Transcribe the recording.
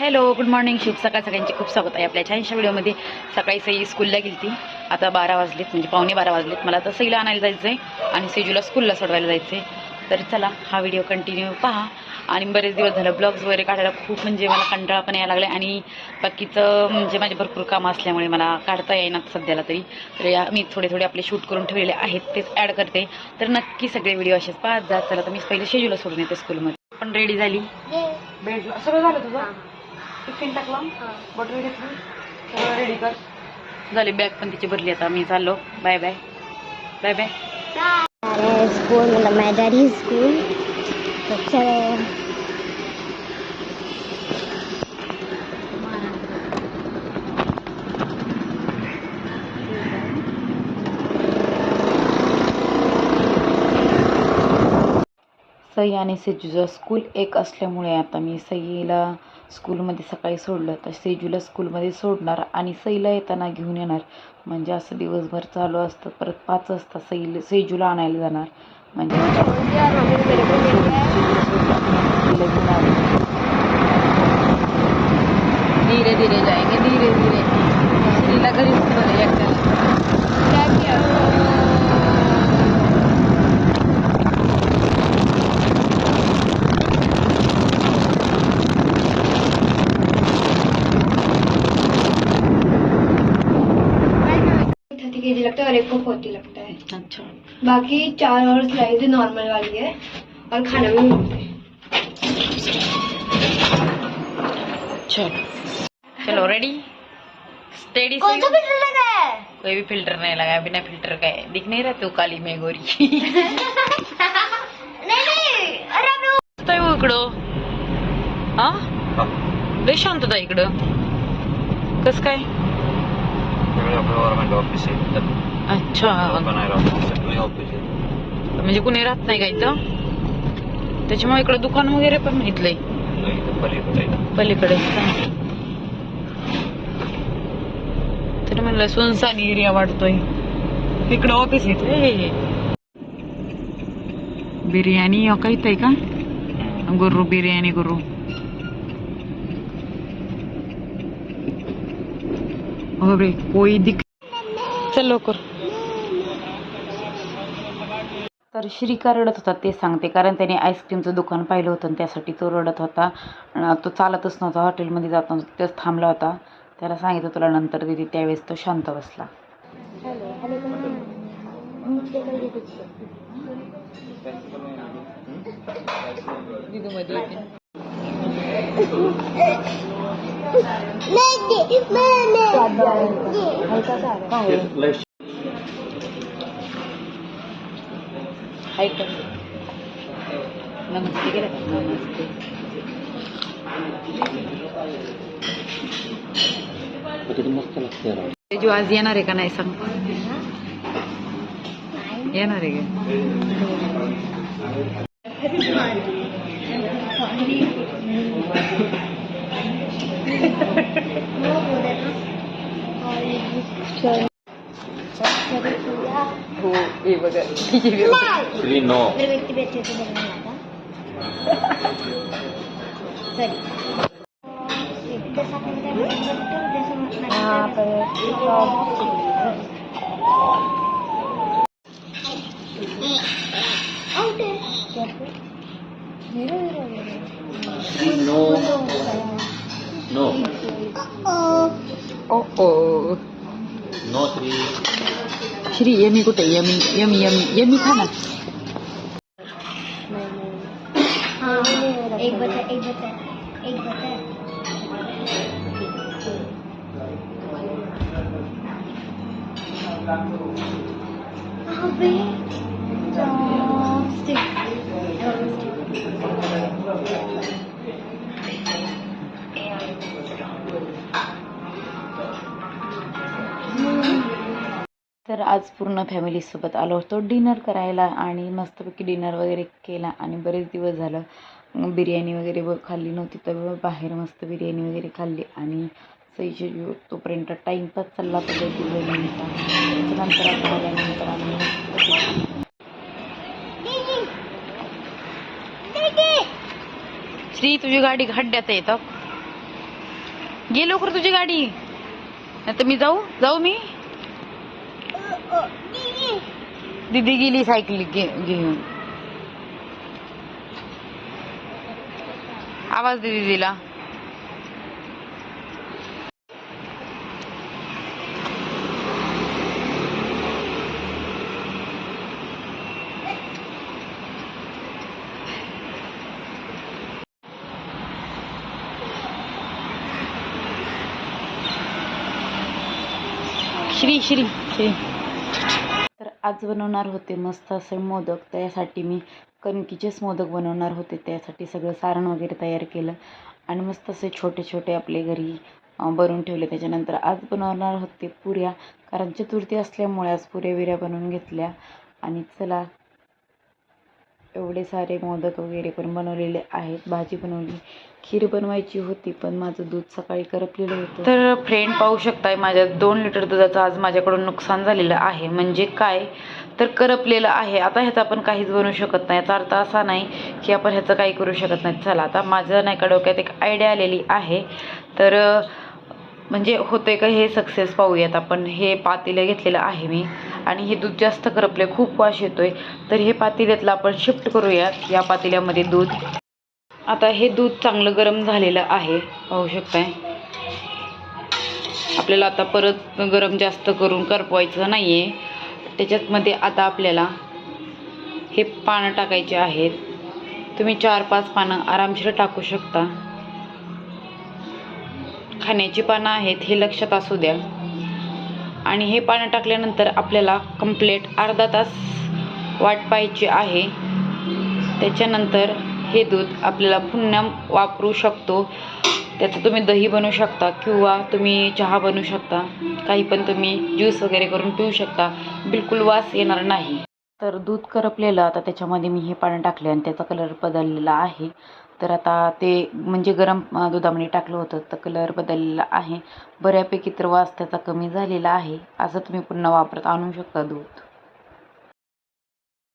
Hello, good morning. शुभ सकाळ. सगळ्यांचे खूप स्वागत आहे आपल्या छानशा व्हिडिओमध्ये. सकाळी सई स्कूलला गेली ती. आता 12 वाजलेत, म्हणजे 11:45 वाजलेत. मला तर सईला आणायला जायचं आहे आणि सेजूला स्कूलला सोडवायला जायचं आहे. तर चला हा व्हिडिओ कंटिन्यू पहा. आणि बरेच दिवस झालं ब्लॉग्स वगैरे काढायला खूप, म्हणजे मला कंटाळा पण यायला लागला आणि बाकीचं म्हणजे माझे भरपूर कामं असल्यामुळे मला काढता येईनात सध्याला तरी. तर मी थोडे आपले शूट करून ठेवलेले आहेत, तेच ॲड करते. तर नक्की सगळे व्हिडिओ असेच पाहत जात. चला, तर मी पहिले सेजूला सोडून येते स्कूलमध्ये. पण रेडी झाली, बेडला सगळं झालं तुझं. टिफिन टाकला, बॉटल घेतली, सगळं रेडी कर झाली. बॅग पण तिची भरली. आता मी चाललो. Bye bye bye bye. School मतलब मैं डैडी स्कूल तो चलो। सई आणि सेजूचं स्कूल एक असल्यामुळे आता मी सईला स्कूलमध्ये सकाळी सोडलं, तर सेजूला स्कूलमध्ये सोडणार आणि सईला येताना घेऊन येणार. म्हणजे असं दिवसभर चालू असतं. परत 5 वाजता सेजूला आणायला जाणार. म्हणजे धीरे धीरे जाएंगे, धीरे धीरे. श्रीला घरीच बोले एकट्याला. केजी लगता है और एक को 40 लगता है। अच्छा, बाकी 4 और स्लाइड नॉर्मल वाली है और खाना भी मिलता है। चलो रेडी स्टेडी। कौन सा फिल्टर लगा है? कोई भी फिल्टर नहीं लगा, बिना फिल्टर का है। दिख नहीं रहा तू काली में गोरी. नहीं अरे हो इकडं. हा, लय शांतता इकडं. कस काय? गव्हर्नमेंट ऑफिस आहे. अच्छा, म्हणजे कुणी राहत नाही का इथं, त्याच्यामुळे इकडं दुकान वगैरे पण इथलंय पलीकडे. तरी म्हणलं सुनसान एरिया वाटतोय. इकडं ऑफिस येते. बिर्याणी काही आहे का? गुरु बिर्याणी गुरु. अरे कोई दिख. चल लवकर. तर श्री का रडत होता ते सांगते. कारण त्याने आईस्क्रीमचं दुकान पाहिलं होतं आणि त्यासाठी तो रडत होता. तो चालतच नव्हता, हॉटेलमध्ये जात नव्हता, तिथेच थांबला होता. त्याला सांगितलं तुला नंतर दिदी, त्यावेळेस तो शांत बसला. नमस्ते केलं का? नमस्ते. तेजू आज येणार आहे का नाही सांग. येणार आहे हो. हे बघा श्री. यमी कुठे? यमी यमी यमी यमी खा ना. एक बचा तर आज पूर्ण फॅमिलीसोबत आलो होतो डिनर करायला आणि मस्तपैकी डिनर वगैरे केला. आणि बरेच दिवस झालं बिर्याणी वगैरे खाल्ली नव्हती, तर बाहेर मस्त बिर्याणी वगैरे खाल्ली. आणि सईचे तोपर्यंत टाईमपास चालला होता बिर्याणीचा. त्याच्यानंतर आता आल्यानंतर आम्ही श्री तुझी गाडी खड्ड्यात येतं. घे लवकर तुझी गाडी, नाही तर मी जाऊ मी. दीदी गेली सायकल घेऊन. आवाज दे दीदीला. श्री श्री श्री. तर आज बनवणार होते मस्त असे मोदक. त्यासाठी मी कणकीचेच मोदक बनवणार होते. त्यासाठी सगळं सारण वगैरे तयार केलं आणि मस्त असे छोटे छोटे आपले घरी बनवून ठेवले. त्याच्यानंतर आज बनवणार होते पुऱ्या, कारण चतुर्थी असल्यामुळे आज पुऱ्या बिऱ्या बनवून घेतल्या. आणि चला, एवढे सारे मोदक वगैरे पण बनवलेले आहेत. भाजी बनवली, खीर बनवायची होती पण माझं दूध सकाळी करपलेलं होतं. तर फ्रेंड पाहू शकताय, माझ्या 2 लिटर दुधाचं आज माझ्याकडून नुकसान झालेलं आहे. म्हणजे काय तर करपलेलं आहे. आता ह्याचं आपण काहीच बनवू शकत नाही. याचा अर्थ असा नाही की आपण ह्याचं काही करू शकत नाही. चला, आता माझं नाही का डोक्यात एक आयडिया आलेली आहे. तर म्हणजे होतंय का हे सक्सेस पाहूयात आपण. हे पातेलं घेतलेलं आहे मी आणि हे दूध जास्त करपले, खूप वास येतोय. तर हे पातेल्यातलं आपण शिफ्ट करूयात या पातेल्यामध्ये दूध. आता हे दूध चांगलं गरम झालेलं आहे, पाहू शकताय. आपल्याला आता परत गरम जास्त करून करपवायचं नाही आहे. त्याच्यामध्ये आता आपल्याला हे पानं टाकायचे आहेत. तुम्ही 4-5 पानं आरामशीर टाकू शकता. खाण्याची पानं आहेत हे लक्षात असू द्या. आणि हे पानं टाकल्यानंतर आपल्याला कंप्लीट अर्धा तास वाट पाहायची आहे. त्याच्यानंतर हे दूध आपल्याला पुन्हा वापरू शकतो. त्याचं तुम्ही दही बनवू शकता किंवा तुम्ही चहा बनवू शकता. काही पण तुम्ही ज्यूस वगैरे करून पिऊ शकता. बिलकुल वास येणार नाही. तर दूध करपलेलं, आता त्याच्यामध्ये मी हे पाणी टाकले आणि त्याचा कलर बदललेला आहे. तर आता ते म्हणजे गरम दुधामध्ये टाकलं होतं तर कलर बदललेला आहे. बऱ्यापैकी तर वास त्याचा कमी झालेला आहे. असं तुम्ही पुन्हा वापरात आणू शकता दूध.